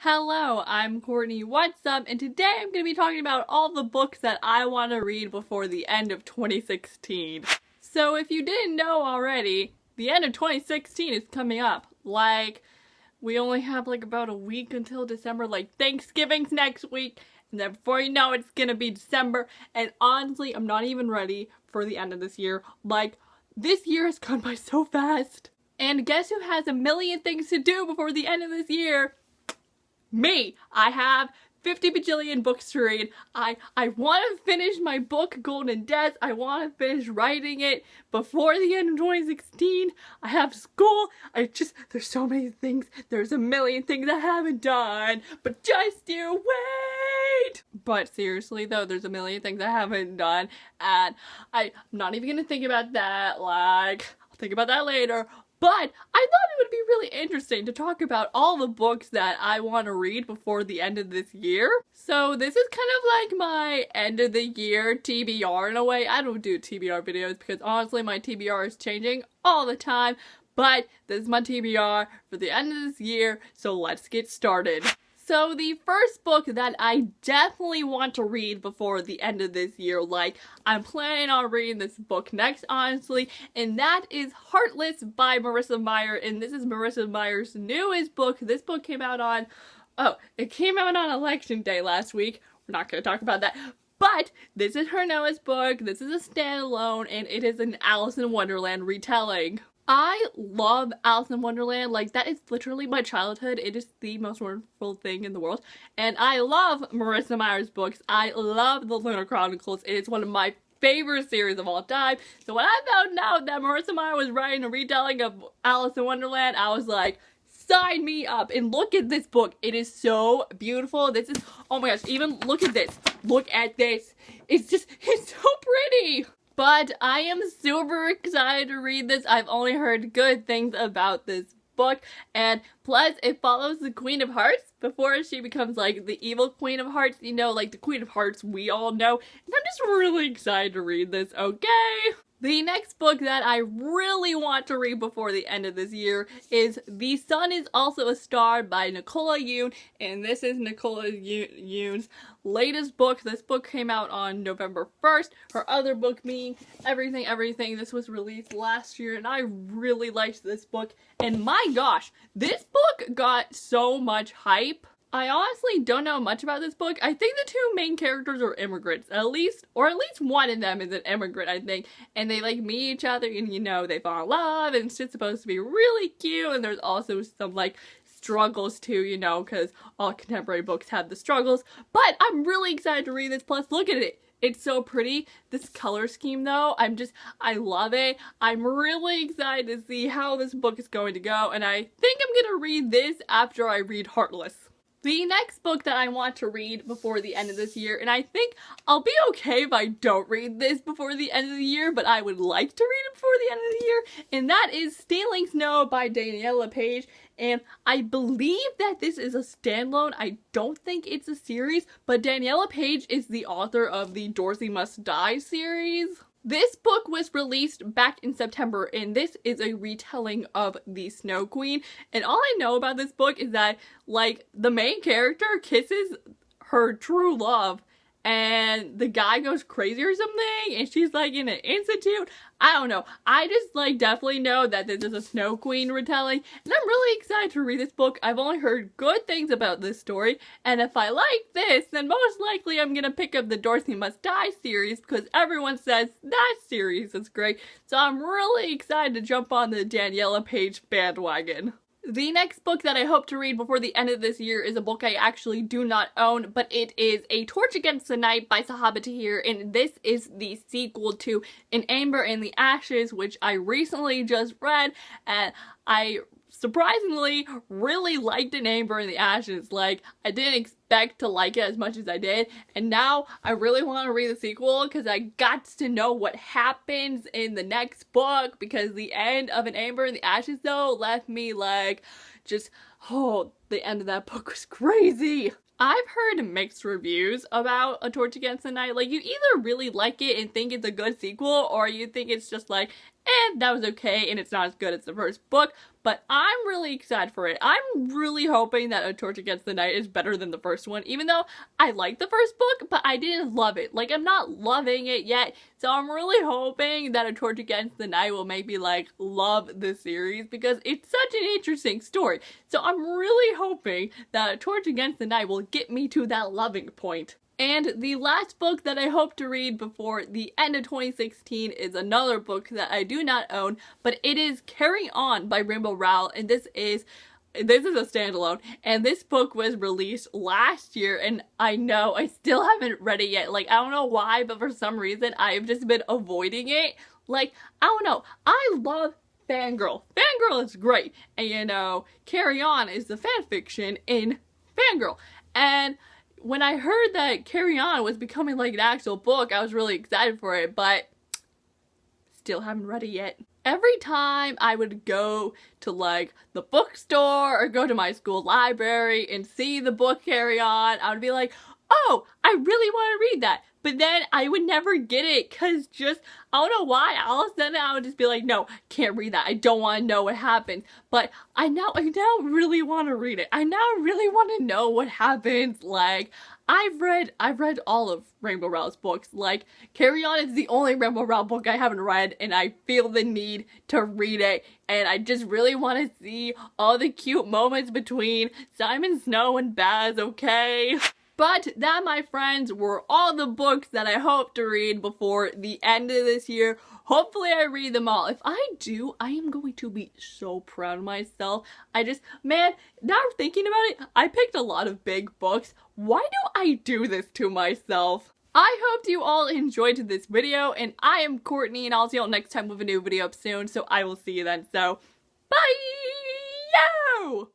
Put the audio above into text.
Hello, I'm Courtney, what's up? And today I'm going to be talking about all the books that I want to read before the end of 2016. So if you didn't know already, the end of 2016 is coming up. We only have about a week until December, Thanksgiving's next week, and then before you know it, it's going to be December, and honestly, I'm not even ready for the end of this year. This year has gone by so fast. And guess who has a million things to do before the end of this year? Me! I have 50 bajillion books to read. I want to finish my book, Golden Deaths. I want to finish writing it before the end of 2016. I have school. There's so many things. There's a million things I haven't done. But just you wait! But seriously though, there's a million things I haven't done. And I'm not even gonna think about that. I'll think about that later. But I thought it would be really interesting to talk about all the books that I want to read before the end of this year. So this is kind of like my end of the year TBR in a way. I don't do TBR videos because honestly my TBR is changing all the time. But this is my TBR for the end of this year, so let's get started. So the first book that I definitely want to read before the end of this year, I'm planning on reading this book next, honestly, and that is Heartless by Marissa Meyer, and this is Marissa Meyer's newest book. This book came out on, it came out on Election Day last week. We're not going to talk about that. But this is her newest book, this is a standalone, and it is an Alice in Wonderland retelling. I love Alice in Wonderland, that is literally my childhood. It is the most wonderful thing in the world. And I love Marissa Meyer's books. I love the Lunar Chronicles. It is one of my favorite series of all time. So when I found out that Marissa Meyer was writing a retelling of Alice in Wonderland, I was like, sign me up. And look at this book. It is so beautiful. This is, oh my gosh, even look at this. Look at this. It's so pretty. But I am super excited to read this. I've only heard good things about this book, and plus it follows the Queen of Hearts before she becomes the evil Queen of Hearts, the Queen of Hearts we all know, and I'm just really excited to read this, okay? The next book that I really want to read before the end of this year is The Sun is Also a Star by Nicola Yoon, and this is Nicola Yoon's latest book. This book came out on November 1st. Her other book being Everything. This was released last year, and I really liked this book. And my gosh, this book got so much hype. I honestly don't know much about this book. I think the two main characters are immigrants, at least one of them is an immigrant, I think, and they meet each other and they fall in love and it's just supposed to be really cute, and there's also some struggles too, because all contemporary books have the struggles, but I'm really excited to read this. Plus look at it. It's so pretty. This color scheme though, I love it. I'm really excited to see how this book is going to go, and I think I'm gonna read this after I read Heartless. The next book that I want to read before the end of this year, and I think I'll be okay if I don't read this before the end of the year, but I would like to read it before the end of the year, and that is Stealing Snow by Daniela Page, and I believe that this is a standalone. I don't think it's a series, but Daniela Page is the author of the Dorothy Must Die series. This book was released back in September, and this is a retelling of The Snow Queen, and all I know about this book is that, the main character kisses her true love, and the guy goes crazy or something, and she's, in an institute. I don't know. I just, definitely know that this is a Snow Queen retelling, and I'm really excited to read this book. I've only heard good things about this story, and if I like this, then most likely I'm gonna pick up the Dorothy Must Die series, because everyone says that series is great, so I'm really excited to jump on the Daniela Page bandwagon. The next book that I hope to read before the end of this year is a book I actually do not own, but it is A Torch Against the Night by Sahaba Tahir, and this is the sequel to An Amber in the Ashes, which I recently just read, and I surprisingly really liked An Amber in the Ashes. I didn't expect to like it as much as I did, and now I really want to read the sequel because I got to know what happens in the next book, because the end of An Amber in the Ashes though left me the end of that book was crazy. I've heard mixed reviews about A Torch Against the Night. You either really like it and think it's a good sequel, or you think it's just and that was okay, and it's not as good as the first book, but I'm really excited for it. I'm really hoping that A Torch Against the Night is better than the first one, even though I liked the first book, but I didn't love it. Like, I'm not loving it yet, so I'm really hoping that A Torch Against the Night will make me, like, love the series, because it's such an interesting story. So I'm really hoping that A Torch Against the Night will get me to that loving point. And the last book that I hope to read before the end of 2016 is another book that I do not own, but it is Carry On by Rainbow Rowell, and this is a standalone, and this book was released last year, and I know I still haven't read it yet. Like, I don't know why, but for some reason I've just been avoiding it. Like, I don't know, I love Fangirl. Fangirl is great, and you know, Carry On is the fanfiction in Fangirl, and when I heard that Carry On was becoming like an actual book, I was really excited for it, but still haven't read it yet. Every time I would go to like the bookstore or go to my school library and see the book Carry On, I would be like, oh, I really want to read that. But then I would never get it because just, I don't know why, all of a sudden I would just be like, no, can't read that. I don't want to know what happens. But I now really want to read it. I now really want to know what happens. Like, I've read all of Rainbow Rowell's books. Like, Carry On is the only Rainbow Rowell book I haven't read, and I feel the need to read it. And I just really want to see all the cute moments between Simon Snow and Baz, okay? But that, my friends, were all the books that I hope to read before the end of this year. Hopefully I read them all. If I do, I am going to be so proud of myself. Man, now thinking about it, I picked a lot of big books. Why do I do this to myself? I hope you all enjoyed this video, and I am Courtney, and I'll see you all next time with a new video up soon, so I will see you then. So, bye! Yo!